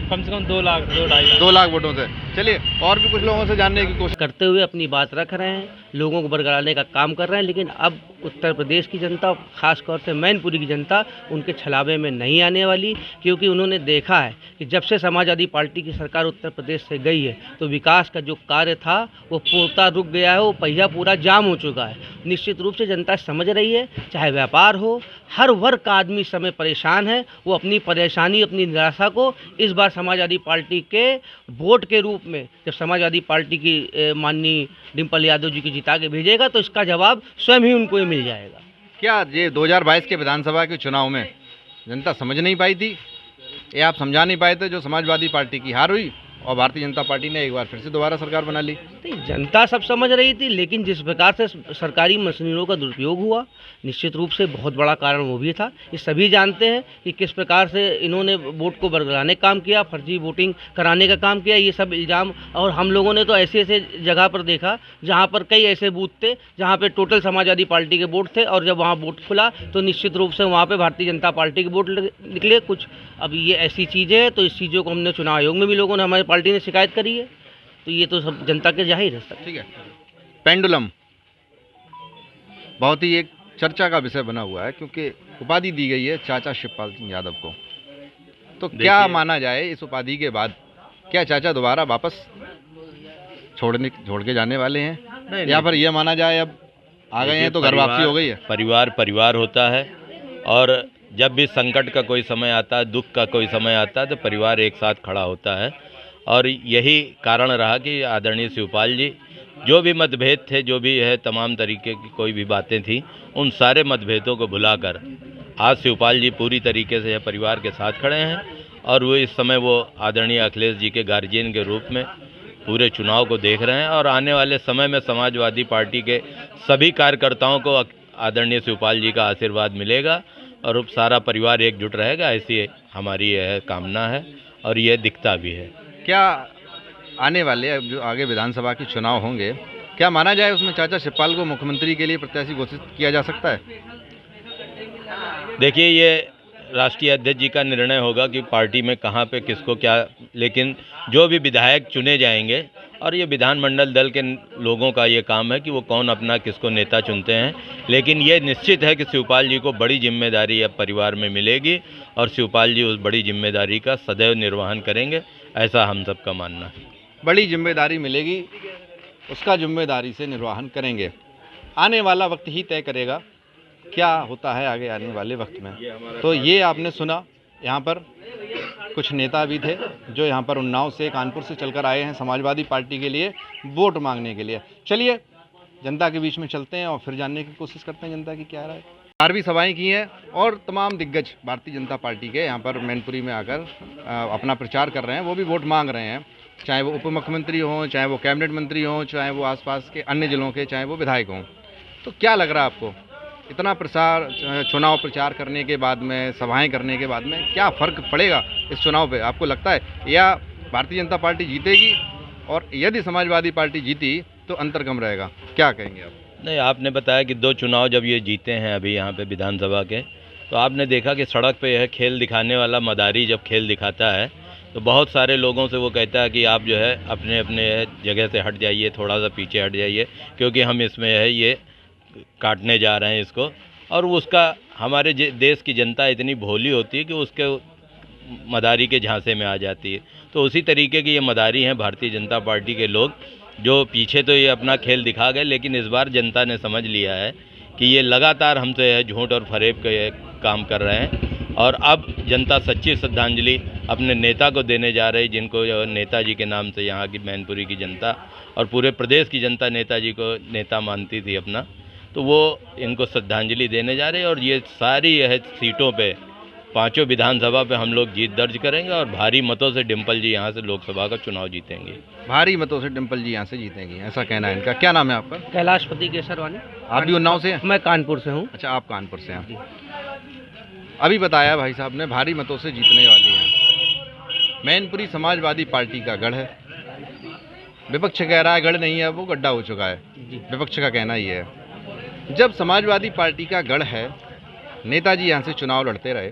कम से कम 2 लाख 2.5 लाख। 2 लाख वोटों से। चलिए, और भी कुछ लोगों से जानने की कोशिश करते हुए अपनी बात रख रहे हैं, लोगों को बरगलाने का काम कर रहे हैं। लेकिन अब उत्तर प्रदेश की जनता, खासतौर से मैनपुरी की जनता, उनके छलावे में नहीं आने वाली, क्योंकि उन्होंने देखा है कि जब से समाजवादी पार्टी की सरकार उत्तर प्रदेश से गई है तो विकास का जो कार्य था वो पूर्णतः रुक गया है, वो पहिया पूरा जाम हो चुका है। निश्चित रूप से जनता समझ रही है, चाहे व्यापार हो, हर वर्ग का आदमी इस समय परेशान है। वो अपनी परेशानी, अपनी निराशा को इस बार समाजवादी पार्टी के वोट के रूप में, जब समाजवादी पार्टी की माननीय डिम्पल यादव जी को जिता के भेजेगा तो इसका जवाब स्वयं ही उनको ही मिल जाएगा। क्या ये 2022 के विधानसभा के चुनाव में जनता समझ नहीं पाई थी, या आप समझा नहीं पाए थे जो समाजवादी पार्टी की हार हुई और भारतीय जनता पार्टी ने एक बार फिर से दोबारा सरकार बना ली? नहीं, जनता सब समझ रही थी, लेकिन जिस प्रकार से सरकारी मशीनों का दुरुपयोग हुआ, निश्चित रूप से बहुत बड़ा कारण वो भी था। ये सभी जानते हैं कि किस प्रकार से इन्होंने वोट को बरगलाने का काम किया, फर्जी वोटिंग कराने का काम किया, ये सब इल्ज़ाम। और हम लोगों ने तो ऐसे ऐसे जगह पर देखा जहाँ पर कई ऐसे बूथ थे जहाँ पर टोटल समाजवादी पार्टी के वोट थे, और जब वहाँ वोट खुला तो निश्चित रूप से वहाँ पर भारतीय जनता पार्टी के वोट निकले कुछ। अब ये ऐसी चीज़ें हैं, तो इस चीज़ों को हमने चुनाव आयोग में भी लोगों ने, हमारी पार्टी ने शिकायत करी है, तो ये तो सब जनता के जाहिर है सर। ठीक है। पेंडुलम बहुत ही एक चर्चा का विषय बना हुआ है, क्योंकि उपाधि दी गई है चाचा शिवपाल सिंह यादव को। तो क्या माना जाए इस उपाधि के बाद, क्या चाचा दोबारा वापस छोड़ के जाने वाले हैं, या फिर यह माना जाए अब आ गए हैं तो घर वापसी हो गई है? परिवार होता है, और जब भी संकट का कोई समय आता है, दुख का कोई समय आता है, तो परिवार एक साथ खड़ा होता है। और यही कारण रहा कि आदरणीय शिवपाल जी, जो भी मतभेद थे, जो भी है तमाम तरीके की कोई भी बातें थी, उन सारे मतभेदों को भुलाकर आज शिवपाल जी पूरी तरीके से परिवार के साथ खड़े हैं। और वो इस समय वो आदरणीय अखिलेश जी के गार्जियन के रूप में पूरे चुनाव को देख रहे हैं, और आने वाले समय में समाजवादी पार्टी के सभी कार्यकर्ताओं को आदरणीय शिवपाल जी का आशीर्वाद मिलेगा और सारा परिवार एकजुट रहेगा, ऐसी हमारी यह कामना है और ये दिखता भी है। क्या आने वाले जो आगे विधानसभा के चुनाव होंगे, क्या माना जाए उसमें चाचा शिवपाल को मुख्यमंत्री के लिए प्रत्याशी घोषित किया जा सकता है? देखिए, ये राष्ट्रीय अध्यक्ष जी का निर्णय होगा कि पार्टी में कहाँ पे किसको क्या, लेकिन जो भी विधायक चुने जाएंगे, और ये विधानमंडल दल के लोगों का ये काम है कि वो कौन अपना किसको नेता चुनते हैं, लेकिन ये निश्चित है कि शिवपाल जी को बड़ी जिम्मेदारी अब परिवार में मिलेगी और शिवपाल जी उस बड़ी जिम्मेदारी का सदैव निर्वहन करेंगे, ऐसा हम सबका मानना है। बड़ी जिम्मेदारी मिलेगी, उसका जिम्मेदारी से निर्वहन करेंगे। आने वाला वक्त ही तय करेगा क्या होता है आगे आने वाले वक्त में। तो ये आपने सुना, यहाँ पर कुछ नेता भी थे जो यहाँ पर उन्नाव से, कानपुर से चलकर आए हैं समाजवादी पार्टी के लिए वोट मांगने के लिए। चलिए जनता के बीच में चलते हैं और फिर जानने की कोशिश करते हैं जनता की क्या राय। 12वीं सभाएं की हैं और तमाम दिग्गज भारतीय जनता पार्टी के यहाँ पर मैनपुरी में आकर अपना प्रचार कर रहे हैं, वो भी वोट मांग रहे हैं, चाहे वो उप मुख्यमंत्री हों, चाहे वो कैबिनेट मंत्री हों, चाहे वो आसपास के अन्य जिलों के, चाहे वो विधायक हों। तो क्या लग रहा है आपको, इतना प्रसार, चुनाव प्रचार करने के बाद में, सभाएं करने के बाद में क्या फ़र्क पड़ेगा इस चुनाव पे, आपको लगता है? या भारतीय जनता पार्टी जीतेगी, और यदि समाजवादी पार्टी जीती तो अंतर कम रहेगा? क्या कहेंगे आप? नहीं, आपने बताया कि 2 चुनाव जब ये जीते हैं अभी यहाँ पे विधानसभा के, तो आपने देखा कि सड़क पे यह खेल दिखाने वाला मदारी जब खेल दिखाता है तो बहुत सारे लोगों से वो कहता है कि आप जो है अपने अपने जगह से हट जाइए, थोड़ा सा पीछे हट जाइए, क्योंकि हम इसमें है ये काटने जा रहे हैं इसको। और उसका हमारे देश की जनता इतनी भोली होती है कि उसके मदारी के झांसे में आ जाती है। तो उसी तरीके की ये मदारी हैं भारतीय जनता पार्टी के लोग, जो पीछे तो ये अपना खेल दिखा गए, लेकिन इस बार जनता ने समझ लिया है कि ये लगातार हमसे झूठ और फरेब के काम कर रहे हैं। और अब जनता सच्ची श्रद्धांजलि अपने नेता को देने जा रही, जिनको नेताजी के नाम से यहाँ की मैनपुरी की जनता और पूरे प्रदेश की जनता नेताजी को नेता मानती थी अपना, तो वो इनको श्रद्धांजलि देने जा रहे हैं। और ये सारी यह सीटों पे, पांचों विधानसभा पे हम लोग जीत दर्ज करेंगे और भारी मतों से डिम्पल जी यहाँ से लोकसभा का चुनाव जीतेंगे। भारी मतों से डिम्पल जी यहाँ से जीतेंगी, ऐसा कहना है इनका। क्या नाम है आपका? कैलाशपति केसरवानी। आप भी उन्नाव से हैं? मैं कानपुर से हूँ। अच्छा, आप कानपुर से हैं। अभी बताया भाई साहब ने, भारी मतों से जीतने वाली हैं। मैनपुरी समाजवादी पार्टी का गढ़ है। विपक्ष कह रहा है गढ़ नहीं है, वो गड्ढा हो चुका है। विपक्ष का कहना ये है। जब समाजवादी पार्टी का गढ़ है, नेताजी यहाँ से चुनाव लड़ते रहे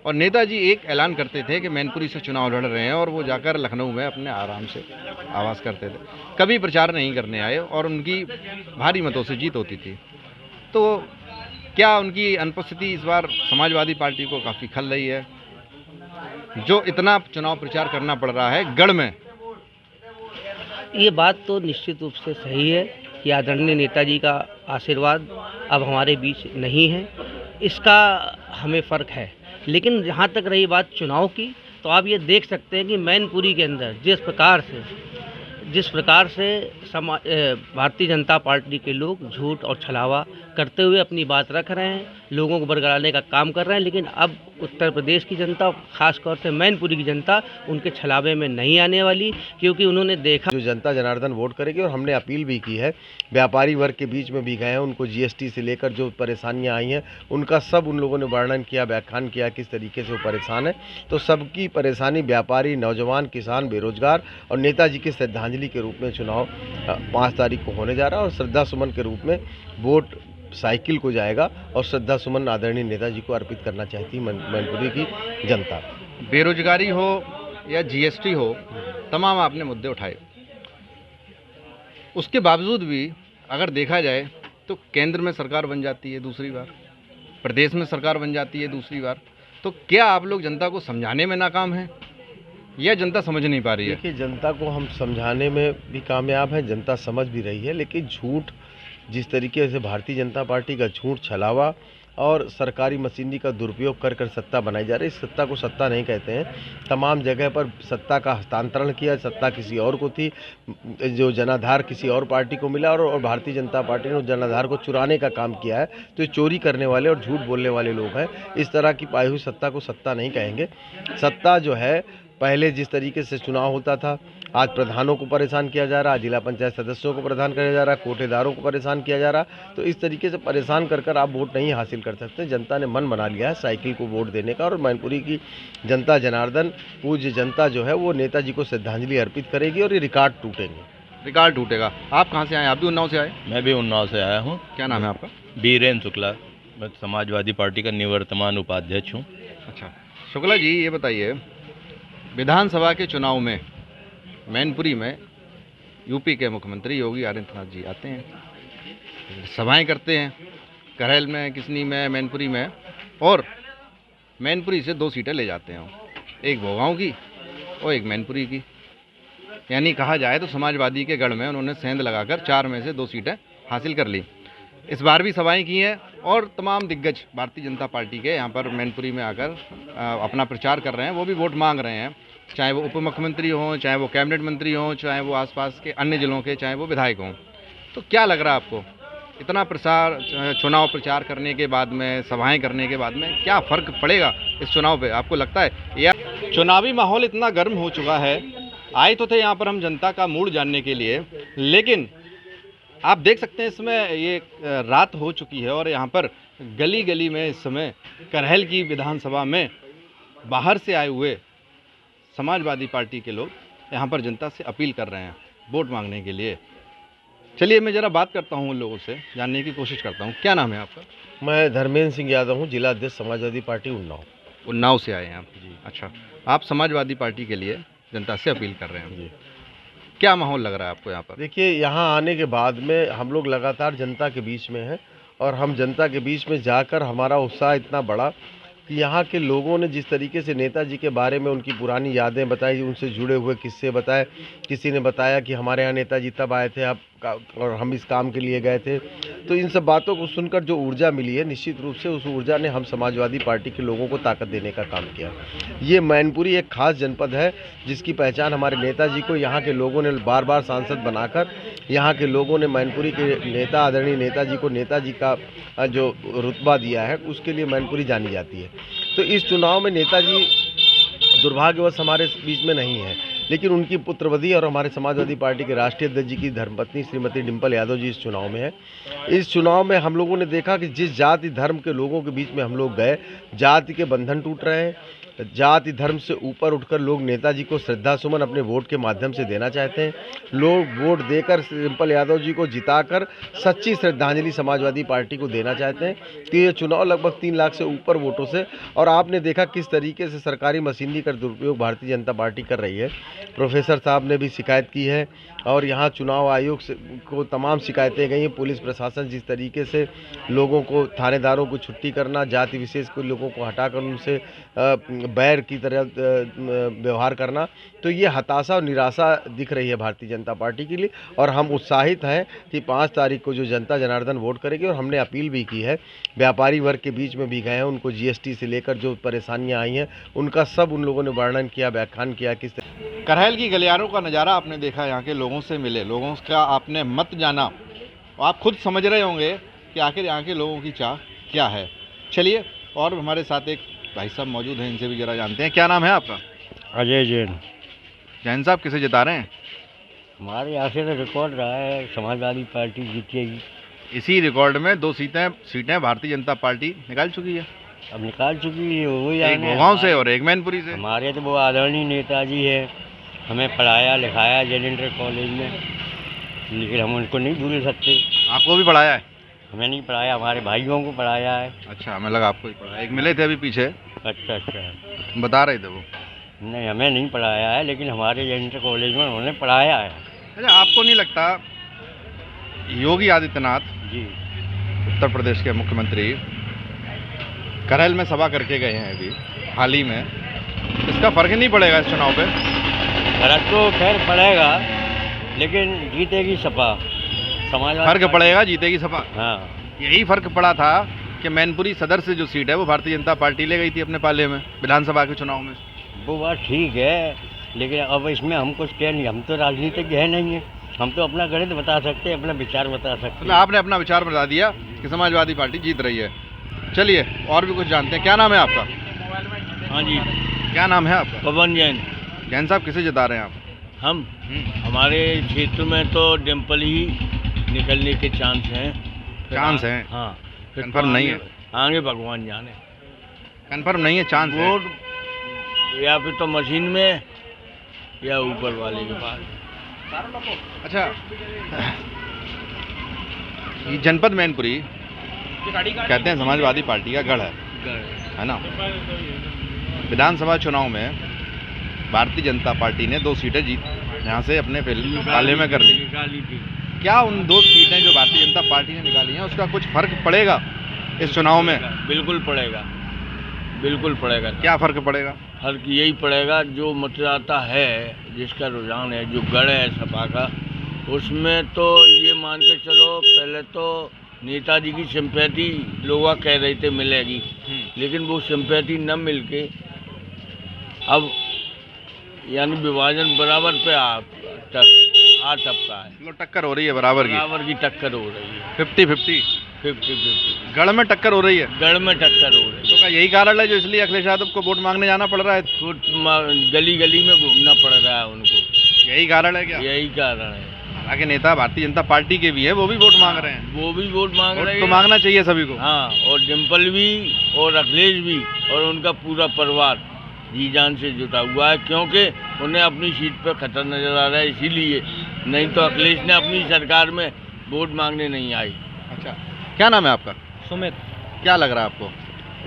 और नेताजी एक ऐलान करते थे कि मैनपुरी से चुनाव लड़ रहे हैं, और वो जाकर लखनऊ में अपने आराम से आवास करते थे, कभी प्रचार नहीं करने आए और उनकी भारी मतों से जीत होती थी। तो क्या उनकी अनुपस्थिति इस बार समाजवादी पार्टी को काफ़ी खल रही है, जो इतना चुनाव प्रचार करना पड़ रहा है गढ़ में? ये बात तो निश्चित रूप से सही है कि आदरणीय नेताजी का आशीर्वाद अब हमारे बीच नहीं है, इसका हमें फ़र्क है। लेकिन जहाँ तक रही बात चुनाव की, तो आप ये देख सकते हैं कि मैनपुरी के अंदर जिस प्रकार से भारतीय जनता पार्टी के लोग झूठ और छलावा करते हुए अपनी बात रख रहे हैं, लोगों को बरगलाने का काम कर रहे हैं, लेकिन अब उत्तर प्रदेश की जनता, खासतौर से मैनपुरी की जनता, उनके छलावे में नहीं आने वाली, क्योंकि उन्होंने देखा जो जनता जनार्दन वोट करेगी। और हमने अपील भी की है, व्यापारी वर्ग के बीच में भी गए हैं, उनको जीएसटी से लेकर जो परेशानियां आई हैं उनका सब उन लोगों ने वर्णन किया, व्याख्यान किया किस तरीके से वो परेशान है। तो सबकी परेशानी, व्यापारी, नौजवान, किसान, बेरोजगार और नेताजी की श्रद्धांजलि के रूप में चुनाव 5 तारीख को होने जा रहा है। और श्रद्धा सुमन के रूप में वोट साइकिल को जाएगा और श्रद्धा सुमन आदरणीय नेताजी को अर्पित करना चाहती है मैनपुरी की जनता। बेरोजगारी हो या जीएसटी हो, तमाम आपने मुद्दे उठाए। उसके बावजूद भी अगर देखा जाए तो केंद्र में सरकार बन जाती है दूसरी बार, प्रदेश में सरकार बन जाती है दूसरी बार, तो क्या आप लोग जनता को समझाने में नाकाम हैं या जनता समझ नहीं पा रही है? देखिए, जनता को हम समझाने में भी कामयाब हैं, जनता समझ भी रही है, लेकिन झूठ, जिस तरीके से भारतीय जनता पार्टी का झूठ, छलावा और सरकारी मशीनरी का दुरुपयोग कर सत्ता बनाई जा रही है। इस सत्ता को सत्ता नहीं कहते हैं। तमाम जगह पर सत्ता का हस्तांतरण किया, सत्ता किसी और को थी, जो जनाधार किसी और पार्टी को मिला और भारतीय जनता पार्टी ने उस जनाधार को चुराने का काम किया है। तो ये चोरी करने वाले और झूठ बोलने वाले लोग हैं। इस तरह की पाई हुई सत्ता को सत्ता नहीं कहेंगे। सत्ता जो है, पहले जिस तरीके से चुनाव होता था, आज प्रधानों को परेशान किया जा रहा है, जिला पंचायत सदस्यों को परेशान किया जा रहा है, कोटेदारों को परेशान किया जा रहा है। तो इस तरीके से परेशान कर आप वोट नहीं हासिल कर सकते। जनता ने मन बना लिया है साइकिल को वोट देने का, और मैनपुरी की जनता जनार्दन, पूज्य जनता जो है वो नेताजी को श्रद्धांजलि अर्पित करेगी और ये रिकॉर्ड टूटेंगे। रिकॉर्ड टूटेगा। आप कहाँ से आए? आप भी उन्नाव से आए? मैं भी उन्नाव से आया हूँ। क्या नाम है आपका? बीरेन शुक्ला। मैं समाजवादी पार्टी का निवर्तमान उपाध्यक्ष हूँ। अच्छा, शुक्ला जी, ये बताइए, विधानसभा के चुनाव में मैनपुरी में यूपी के मुख्यमंत्री योगी आदित्यनाथ जी आते हैं, सभाएं करते हैं, करेल में, किसनी में, मैनपुरी में, और मैनपुरी से 2 सीटें ले जाते हैं, एक भोगांव की और एक मैनपुरी की। यानी कहा जाए तो समाजवादी के गढ़ में उन्होंने सेंध लगाकर 4 में से 2 सीटें हासिल कर ली। इस बार भी सभाएं की हैं और तमाम दिग्गज भारतीय जनता पार्टी के यहाँ पर मैनपुरी में आकर अपना प्रचार कर रहे हैं। वो भी वोट मांग रहे हैं, चाहे वो उप मुख्यमंत्री हों, चाहे वो कैबिनेट मंत्री हों, चाहे वो आसपास के अन्य जिलों के, चाहे वो विधायक हों। तो क्या लग रहा है आपको, इतना प्रसार, चुनाव प्रचार करने के बाद में, सभाएं करने के बाद में क्या फ़र्क पड़ेगा इस चुनाव पे, आपको लगता है? या चुनावी माहौल इतना गर्म हो चुका है, आए तो थे यहाँ पर हम जनता का मूड जानने के लिए, लेकिन आप देख सकते हैं इसमें ये रात हो चुकी है और यहाँ पर गली गली में इस समय करहल की विधानसभा में बाहर से आए हुए समाजवादी पार्टी के लोग यहाँ पर जनता से अपील कर रहे हैं वोट मांगने के लिए। चलिए मैं ज़रा बात करता हूँ उन लोगों से, जानने की कोशिश करता हूँ। क्या नाम है आपका? मैं धर्मेंद्र सिंह यादव हूँ, जिला अध्यक्ष समाजवादी पार्टी उन्नाव। उन्नाव से आए हैं आप? जी। अच्छा, आप समाजवादी पार्टी के लिए जनता से अपील कर रहे हैं। जी। क्या माहौल लग रहा है आपको यहाँ पर? देखिए, यहाँ आने के बाद में हम लोग लगातार जनता के बीच में हैं और हम जनता के बीच में जाकर हमारा उत्साह इतना बढ़ा कि यहाँ के लोगों ने जिस तरीके से नेताजी के बारे में उनकी पुरानी यादें बताई, उनसे जुड़े हुए किस्से बताए। किसी ने बताया कि हमारे यहाँ नेताजी तब आए थे और हम इस काम के लिए गए थे। तो इन सब बातों को सुनकर जो ऊर्जा मिली है, निश्चित रूप से उस ऊर्जा ने हम समाजवादी पार्टी के लोगों को ताकत देने का काम किया। ये मैनपुरी एक खास जनपद है जिसकी पहचान हमारे नेताजी को यहाँ के लोगों ने बार बार सांसद बनाकर, यहाँ के लोगों ने मैनपुरी के नेता आदरणीय नेताजी को नेताजी का जो रुतबा दिया है, उसके लिए मैनपुरी जानी जाती है। तो इस चुनाव में नेताजी दुर्भाग्यवश हमारे बीच में नहीं है, लेकिन उनकी पुत्रवधि और हमारे समाजवादी पार्टी के राष्ट्रीय अध्यक्ष जी की धर्मपत्नी श्रीमती डिम्पल यादव जी इस चुनाव में है। इस चुनाव में हम लोगों ने देखा कि जिस जाति धर्म के लोगों के बीच में हम लोग गए, जाति के बंधन टूट रहे हैं। जाति धर्म से ऊपर उठकर लोग नेताजी को श्रद्धा सुमन अपने वोट के माध्यम से देना चाहते हैं। लोग वोट देकर डिम्पल यादव जी को जिताकर सच्ची श्रद्धांजलि समाजवादी पार्टी को देना चाहते हैं। तो ये चुनाव लगभग 3 लाख से ऊपर वोटों से, और आपने देखा किस तरीके से सरकारी मशीनरी का दुरुपयोग भारतीय जनता पार्टी कर रही है। प्रोफेसर साहब ने भी शिकायत की है और यहाँ चुनाव आयोग से को तमाम शिकायतें गई हैं। पुलिस प्रशासन जिस तरीके से लोगों को, थानेदारों को छुट्टी करना, जाति विशेष के लोगों को हटाकर उनसे बैर की तरह व्यवहार करना, तो ये हताशा और निराशा दिख रही है भारतीय जनता पार्टी के लिए। और हम उत्साहित हैं कि 5 तारीख को जो जनता जनार्दन वोट करेगी, और हमने अपील भी की है, व्यापारी वर्ग के बीच में भी गए हैं, उनको जीएसटी से लेकर जो परेशानियां आई हैं उनका सब उन लोगों ने वर्णन किया, व्याख्यान किया। किस करहैल की गलियारों का नज़ारा आपने देखा, यहाँ के लोगों से मिले, लोगों का आपने मत जाना, आप खुद समझ रहे होंगे कि आखिर यहाँ के लोगों की चाह क्या है। चलिए, और हमारे साथ एक भाई साहब मौजूद हैं, इनसे भी जरा जानते हैं। क्या नाम है आपका? अजय जैन। जैन साहब, किसे जिता रहे हैं? हमारे यहाँ से तो रिकॉर्ड रहा है समाजवादी पार्टी जीतेगी। इसी रिकॉर्ड में 2 सीटें भारतीय जनता पार्टी निकाल चुकी है। अब निकाल चुकी है, वही एक भोगांव से और एक मैनपुरी से। हमारे तो वो आदरणीय नेताजी है, हमें पढ़ाया लिखाया जेलेंडर कॉलेज में, लेकिन हम उनको नहीं भूल सकते। आपको भी पढ़ाया है? हमें नहीं पढ़ाया, हमारे भाइयों को पढ़ाया है। अच्छा, हमें लगा आपको ही पढ़ाया। एक मिले थे अभी पीछे, अच्छा अच्छा, बता रहे थे वो। नहीं, हमें नहीं पढ़ाया है, लेकिन हमारे जेलेंडर कॉलेज में उन्होंने पढ़ाया है। अच्छा, आपको नहीं लगता योगी आदित्यनाथ जी, उत्तर प्रदेश के मुख्यमंत्री करहल में सभा करके गए हैं अभी हाल ही में, इसका फर्क नहीं पड़ेगा इस चुनाव पे? फर्क तो खैर पड़ेगा, लेकिन जीतेगी सपा, समाजवादी। फर्क पड़ेगा, जीतेगी सपा। हाँ, यही फर्क पड़ा था कि मैनपुरी सदर से जो सीट है वो भारतीय जनता पार्टी ले गई थी अपने पाले में विधानसभा के चुनाव में। वो बात ठीक है, लेकिन अब इसमें हम कुछ कह नहीं, हम तो राजनीतिज्ञ है नहीं है, हम तो अपना गणित बता सकते हैं, अपना विचार बता सकते मतलब हैं। आपने अपना विचार बता दिया कि समाजवादी पार्टी जीत रही है। चलिए, और भी कुछ जानते हैं। क्या नाम है आपका? हाँ जी, क्या नाम है आपका? पवन जैन। जैन साहब, किसे जिता रहे हैं आप? हम हमारे क्षेत्र में तो डिम्पल ही निकलने के चांस हैं। चांस हैं? हाँ, फिर कंफर्म तो नहीं है? आगे भगवान जाने। कंफर्म नहीं है, चांस है? वोट या फिर तो मशीन में या ऊपर वाले के पास। अच्छा, ये जनपद मैनपुरी कहते हैं समाजवादी पार्टी का गढ़ है ना? विधानसभा चुनाव में भारतीय जनता पार्टी ने 2 सीटें जीत यहाँ से अपने पाले में कर ली। निकाली थी। क्या उन 2 सीटें जो भारतीय जनता पार्टी ने निकाली हैं उसका कुछ फर्क पड़ेगा इस चुनाव में? बिल्कुल पड़ेगा, बिल्कुल पड़ेगा। क्या फर्क पड़ेगा? फर्क यही पड़ेगा, जो मतदाता है, जिसका रुझान है, जो गढ़ है सपा का, उसमें तो ये मान के चलो, पहले तो नेताजी की सिंपैथी लोग कह रहे थे मिलेगी, लेकिन वो सिंपैथी न मिलके अब यानी विभाजन बराबर पे आ टपका है। मतलब टक्कर हो रही है बराबर की टक्कर हो रही है, 50-50 गढ़ में टक्कर हो रही है। गढ़ में टक्कर हो रही है। तो क्या यही कारण है जो इसलिए अखिलेश यादव को वोट मांगने जाना पड़ रहा है? गली गली में घूमना पड़ रहा है उनको। यही कारण है क्या? यही कारण है। हालांकि नेता भारतीय जनता पार्टी के भी है, वो भी वोट मांग रहे हैं। वो भी वोट मांग रहे हैं, तो मांगना चाहिए सभी को। हाँ, और डिम्पल भी और अखिलेश भी और उनका पूरा परिवार जी जान से जुटा हुआ है, क्योंकि उन्हें अपनी सीट पर खतरा नजर आ रहा है। इसीलिए, नहीं तो अखिलेश ने अपनी सरकार में वोट मांगने नहीं आई। अच्छा, क्या नाम है आपका? सुमित। क्या लग रहा है आपको,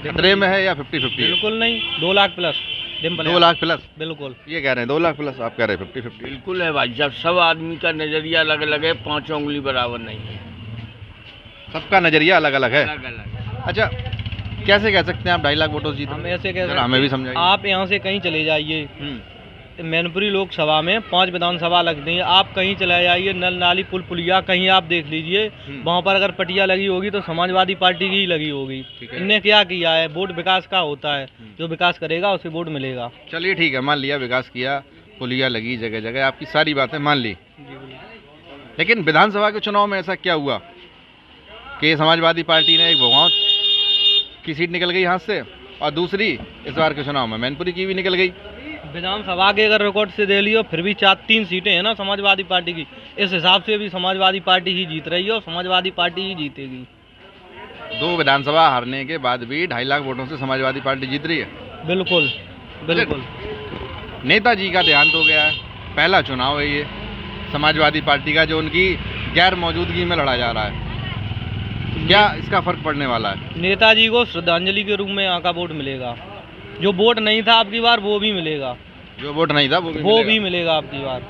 खतरे में है या 50-50? बिल्कुल नहीं, 2 लाख प्लस। 2 लाख प्लस? बिल्कुल। ये कह रहे हैं 2 लाख प्लस, आप कह रहे हैं 50-50। बिल्कुल है भाई, जब सब आदमी का नजरिया अलग अलग है, 5 उंगली बराबर नहीं है, सबका नजरिया अलग अलग है। अलग अलग। अच्छा, कैसे कह सकते हैं आप 2.5 लाख वोटों से जीते? हम ऐसे कह जरा सकते हमें भी समझाइए। आप यहाँ से कहीं चले जाइए, मैनपुरी लोकसभा में 5 विधानसभा लगती हैं, आप कहीं चले जाइए, नल नाली पुल पुलिया कहीं आप देख लीजिए, वहाँ पर अगर पटिया लगी होगी तो समाजवादी पार्टी की ही लगी होगी। इनने क्या किया है? वोट विकास का होता है, जो विकास करेगा उसे वोट मिलेगा। चलिए ठीक है, मान लिया विकास किया, पुलिया लगी जगह जगह, आपकी सारी बातें मान ली, लेकिन विधानसभा के चुनाव में ऐसा क्या हुआ कि समाजवादी पार्टी ने एक भगवान की सीट निकल गई हाथ से, और दूसरी इस बार के चुनाव में मैनपुरी की भी निकल गई। विधानसभा के अगर रिकॉर्ड से दे लियो, फिर भी 3 सीटें हैं ना समाजवादी पार्टी की, इस हिसाब से भी समाजवादी पार्टी ही जीत रही है और समाजवादी पार्टी ही जीतेगी। 2 विधानसभा हारने के बाद भी 2.5 लाख वोटों से समाजवादी पार्टी जीत रही है। बिल्कुल बिल्कुल। नेताजी का देहांत हो गया है, पहला चुनाव है ये समाजवादी पार्टी का जो उनकी गैर मौजूदगी में लड़ा जा रहा है, क्या इसका फर्क पड़ने वाला है? नेताजी को श्रद्धांजलि के रूप में यहाँ का वोट मिलेगा, जो वोट नहीं था आपकी बार वो भी मिलेगा, जो वोट नहीं था वो भी मिलेगा आपकी बार।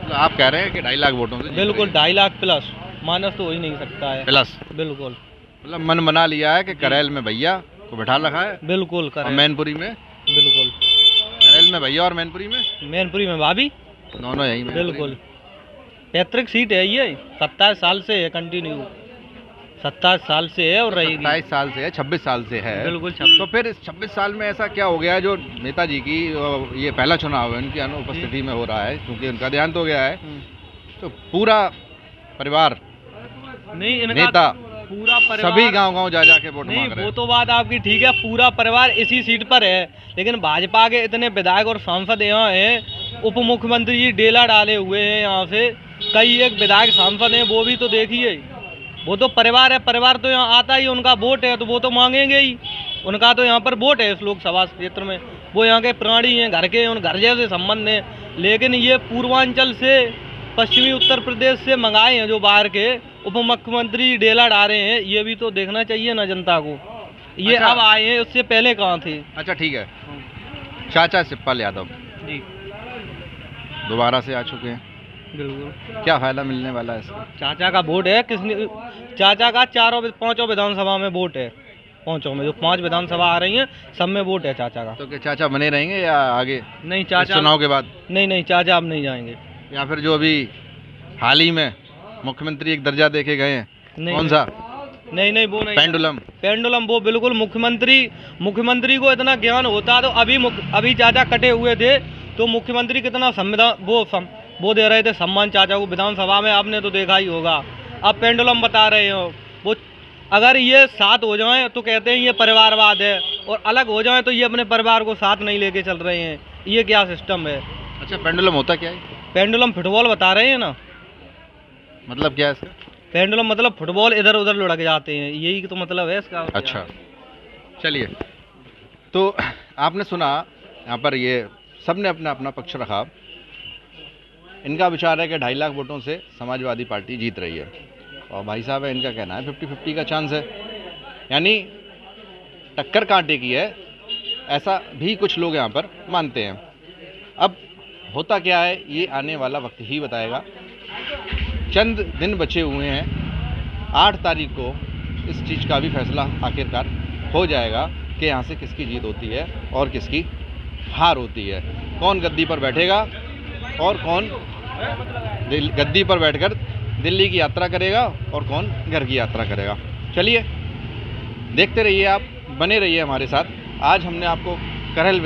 तो आप कह रहे हैं कि 2.5 लाख वोटों से? बिल्कुल, 2.5 लाख प्लस, माइनस तो हो ही नहीं सकता है। प्लस? बिल्कुल। मतलब मन बना लिया है कि करेल में भैया को बैठा रखा है। बिल्कुल। और मैनपुरी में? बिल्कुल। करेल में भैया और मैनपुरी में? मैनपुरी में भाभी, दोनों यही। बिल्कुल। पैतृक सीट है ये, 27 साल से है कंटिन्यू, 27 साल से है और रहेगी। 27 साल से है, 26 साल से है। बिल्कुल। तो फिर इस 26 साल में ऐसा क्या हो गया जो नेताजी की ये पहला चुनाव है उनकी अनुपस्थिति में हो रहा है, क्योंकि उनका देहांत हो गया है, तो पूरा परिवार नहीं, नेता पूरा परिवार सभी गांव जा के वोट मांग रहे हैं। वो तो बात आपकी ठीक है, पूरा परिवार इसी सीट पर है, लेकिन भाजपा के इतने विधायक और सांसद यहाँ हैं, उप मुख्यमंत्री जी डेला डाले हुए हैं यहाँ से, कई एक विधायक सांसद हैं, वो भी तो देखिए, वो तो परिवार है, परिवार तो यहाँ आता ही, उनका वोट है तो वो तो मांगेंगे ही, उनका तो यहाँ पर वोट है इस लोकसभा क्षेत्र में, वो यहाँ के प्राणी हैं, घर के, उन घर जैसे संबंध हैं। लेकिन ये पूर्वांचल से, पश्चिमी उत्तर प्रदेश से मंगाए हैं जो बाहर के उप मुख्यमंत्री डेला डाले हैं, ये भी तो देखना चाहिए ना जनता को। ये अच्छा। अब आए हैं, उससे पहले कहाँ थे? अच्छा ठीक है, चाचा शिवपाल यादव जी दोबारा से आ चुके हैं, बिल्कुल। क्या फायदा मिलने वाला है इसका? चाचा का वोट है, किसने? चाचा का 5 विधानसभा में वोट है, 5 में जो 5 विधानसभा आ रही हैं सब में वोट है चाचा का। तो क्या चाचा बने रहेंगे या आगे नहीं, इस चाचा चुनाव के बाद? नहीं, चाचा अब नहीं जाएंगे। या फिर जो अभी हाल ही में मुख्यमंत्री एक दर्जा देके गए हैं, कौन सा? नहीं, वो नहीं। पेंडुलम, वो बिल्कुल मुख्यमंत्री को इतना ज्ञान होता तो अभी चाचा कटे हुए थे तो मुख्यमंत्री कितना संविधान वो दे रहे थे सम्मान चाचा को विधानसभा में, आपने तो देखा ही होगा। अब पेंडुलम बता रहे हो, वो अगर ये साथ हो जाएं तो कहते हैं ये परिवारवाद है, और अलग हो जाएं तो ये अपने परिवार को साथ नहीं लेके चल रहे हैं, ये क्या सिस्टम है? अच्छा, पेंडुलम होता क्या है? पेंडुलम फुटबॉल बता रहे हैं ना, मतलब क्या है इसका? पेंडुलम मतलब फुटबॉल इधर उधर लुढ़क जाते हैं, यही तो मतलब है इसका। अच्छा, चलिए, तो आपने सुना यहाँ पर ये सब ने अपना अपना पक्ष रखा। इनका विचार है कि 2.5 लाख वोटों से समाजवादी पार्टी जीत रही है, और भाई साहब है इनका कहना है 50-50 का चांस है, यानी टक्कर कांटे की है, ऐसा भी कुछ लोग यहाँ पर मानते हैं। अब होता क्या है ये आने वाला वक्त ही बताएगा। चंद दिन बचे हुए हैं, 8 तारीख को इस चीज़ का भी फैसला आखिरकार हो जाएगा कि यहाँ से किसकी जीत होती है और किसकी हार होती है, कौन गद्दी पर बैठेगा और कौन गद्दी पर बैठकर दिल्ली की यात्रा करेगा और कौन घर की यात्रा करेगा। चलिए देखते रहिए, आप बने रहिए हमारे साथ। आज हमने आपको करेल